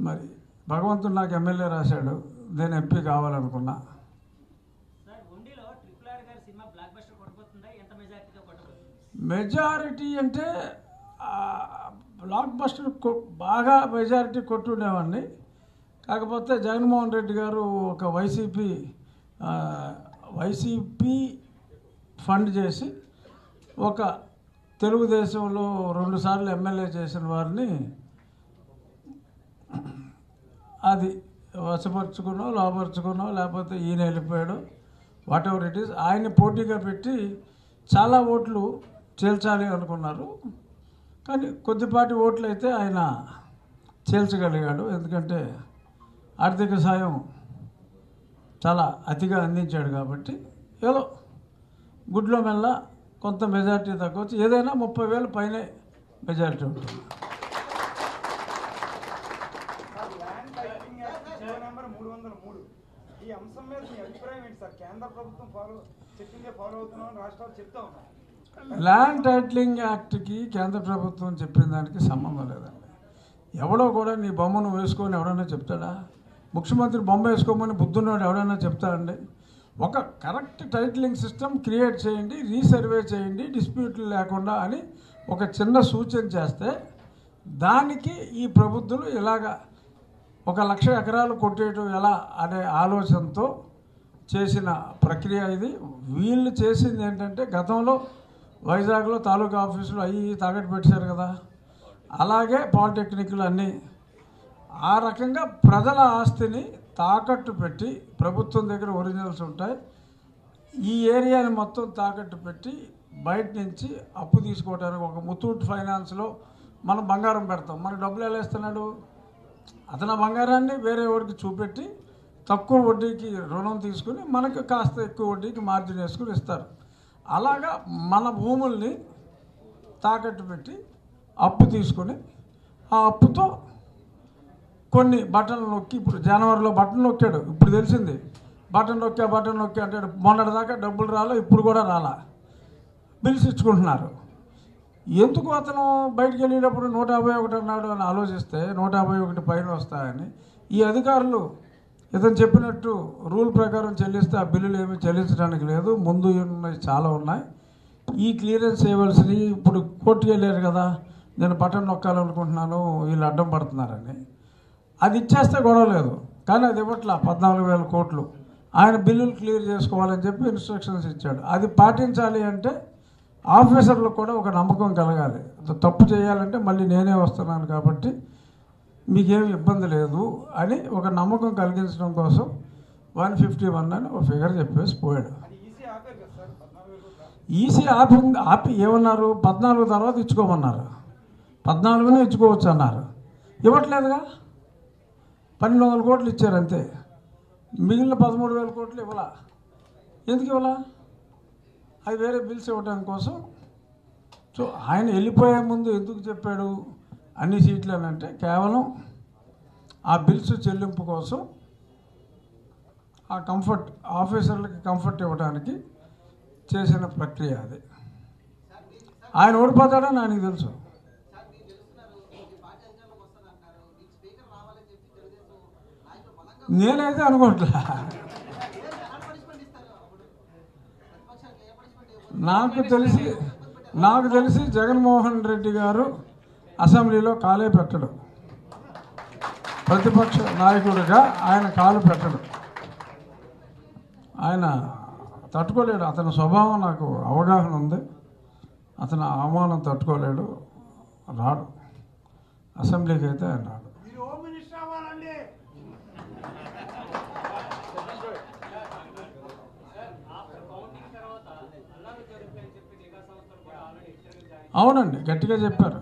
మరి భగవంతుడు నాకు ఎమ్మెల్యే రాశాడు, నేను ఎంపీ కావాలనుకున్నా. మెజారిటీ అంటే బ్లాక్ బస్టర్ బాగా మెజారిటీ కొట్టుండేవాడిని. కాకపోతే జగన్మోహన్ రెడ్డి గారు ఒక వైసీపీ ఫండ్ చేసి ఒక తెలుగుదేశంలో 2 సార్లు ఎమ్మెల్యే చేసిన వారిని అది వశపరుచుకున్నాం, లోపరుచుకున్నాం, లేకపోతే ఈయన వెళ్ళిపోయాడు, వాట్ ఎవర్ ఇట్ ఈస్. ఆయన్ని పోటీగా పెట్టి చాలా ఓట్లు చేల్చాలి అనుకున్నారు. కానీ కొద్దిపాటి ఓట్లు అయితే ఆయన చేల్చగలిగాడు. ఎందుకంటే ఆర్థిక సాయం చాలా అతిగా అందించాడు కాబట్టి ఏదో గుడ్లో మెల్ల కొంత మెజారిటీ తగ్గవచ్చు. ఏదైనా 30,000 పైనే మెజారిటీ ఉంటుంది. ల్యాండ్ టైటిలింగ్ యాక్ట్కి కేంద్ర ప్రభుత్వం చెప్పిన దానికి సంబంధం లేదండి. ఎవడో కూడా నీ బొమ్మను వేసుకొని ఎవడైనా చెప్తాడా? ముఖ్యమంత్రి బొమ్మ వేసుకోమని బుద్ధున్నాడు ఎవడైనా చెప్తాడండి? ఒక కరెక్ట్ టైటిలింగ్ సిస్టమ్ క్రియేట్ చేయండి, రీసర్వే చేయండి, డిస్ప్యూట్లు లేకుండా అని ఒక చిన్న సూచన చేస్తే దానికి ఈ ప్రభుత్వాలు ఇలాగ 1,00,000 ఎకరాలు కొట్టేయటం ఎలా అనే ఆలోచనతో చేసిన ప్రక్రియ ఇది. వీళ్ళు చేసింది ఏంటంటే గతంలో వైజాగ్లో తాలూకా ఆఫీసులు అవి తాకట్టు పెట్టారు కదా, అలాగే పాలిటెక్నిక్లు అన్నీ ఆ రకంగా ప్రజల ఆస్తిని తాకట్టు పెట్టి, ప్రభుత్వం దగ్గర ఒరిజినల్స్ ఉంటాయి, ఈ ఏరియాని మొత్తం తాకట్టు పెట్టి బయట నుంచి అప్పు తీసుకోవడానికి ఒక ముత్తూట్ ఫైనాన్స్లో మనం బంగారం పెడతాం. మనకు డబ్బులు ఎలా ఇస్తున్నాడు? అతను బంగారాన్ని వేరే వాడికి చూపెట్టి తక్కువ వడ్డీకి రుణం తీసుకుని మనకు కాస్త ఎక్కువ వడ్డీకి మార్జిన్ వేసుకుని ఇస్తారు. అలాగా మన భూముల్ని తాకట్టు పెట్టి అప్పు తీసుకొని ఆ అప్పుతో కొన్ని బటన్లు నొక్కి, ఇప్పుడు జనవరిలో బటన్ నొక్కాడు, ఇప్పుడు తెలిసింది బటన్ నొక్కా అంటాడు. మొన్నటిదాకా డబ్బులు రాలా, ఇప్పుడు కూడా రాలా, బిల్స్ ఇచ్చుకుంటున్నారు. ఎందుకు అతను బయటికి వెళ్ళేటప్పుడు 151 అన్నాడు అని ఆలోచిస్తే 151 పైన వస్తాయని ఈ అధికారులు ఇతను చెప్పినట్టు రూల్ ప్రకారం చెల్లిస్తే ఆ బిల్లులు ఏమీ చెల్లించడానికి లేదు. ముందు ఉన్నాయి, చాలా ఉన్నాయి. ఈ క్లియరెన్స్ చేయవలసినవి ఇప్పుడు కోర్టుకు వెళ్ళారు కదా, నేను బటన్ నొక్కాలనుకుంటున్నాను, వీళ్ళు అడ్డం పడుతున్నారని. అది ఇచ్చేస్తే గొడవ లేదు, కానీ అది ఇవ్వట్లా. 14,000 కోట్లు ఆయన బిల్లులు క్లియర్ చేసుకోవాలని చెప్పి ఇన్స్ట్రక్షన్స్ ఇచ్చాడు. అది పాటించాలి అంటే ఆఫీసర్లకు కూడా ఒక నమ్మకం కలగాలి. తప్పు చేయాలంటే మళ్ళీ నేనే వస్తున్నాను కాబట్టి మీకేమి ఇబ్బంది లేదు అని ఒక నమ్మకం కలిగించడం కోసం 151 అని ఒక ఫిగర్ చెప్పేసి పోయాడు. ఈసీ ఆపి ఏమన్నారు? 14 తర్వాత ఇచ్చుకోమన్నారు. 14నే ఇచ్చుకోవచ్చు అన్నారు. ఇవ్వట్లేదుగా, 1,200 కోట్లు ఇచ్చారు అంతే. మిగిలిన 13,000 కోట్లు ఇవ్వాలా. ఎందుకు ఇవ్వాలా? అది వేరే బిల్స్ ఇవ్వడం కోసం. సో ఆయన వెళ్ళిపోయే ముందు ఎందుకు చెప్పాడు అన్ని సీట్లు అని అంటే కేవలం ఆ బిల్స్ చెల్లింపు కోసం, ఆ కంఫర్ట్ ఆఫీసర్లకి కంఫర్ట్ ఇవ్వడానికి చేసిన ప్రక్రియ అది. ఆయన ఓడిపోతాడని ఆయనకు తెలుసు. నేనైతే అనుకోవట్లే. నాకు తెలిసి జగన్మోహన్ రెడ్డి గారు అసెంబ్లీలో కాలే పెట్టడు. ప్రతిపక్ష నాయకుడిగా ఆయన కాలు పెట్టడు. ఆయన తట్టుకోలేడు. అతని స్వభావం నాకు అవగాహన ఉంది. అతను అవమానం తట్టుకోలేడు, రాడు. అసెంబ్లీకి అయితే ఆయన రాడు. అవునండి, గట్టిగా చెప్పారు.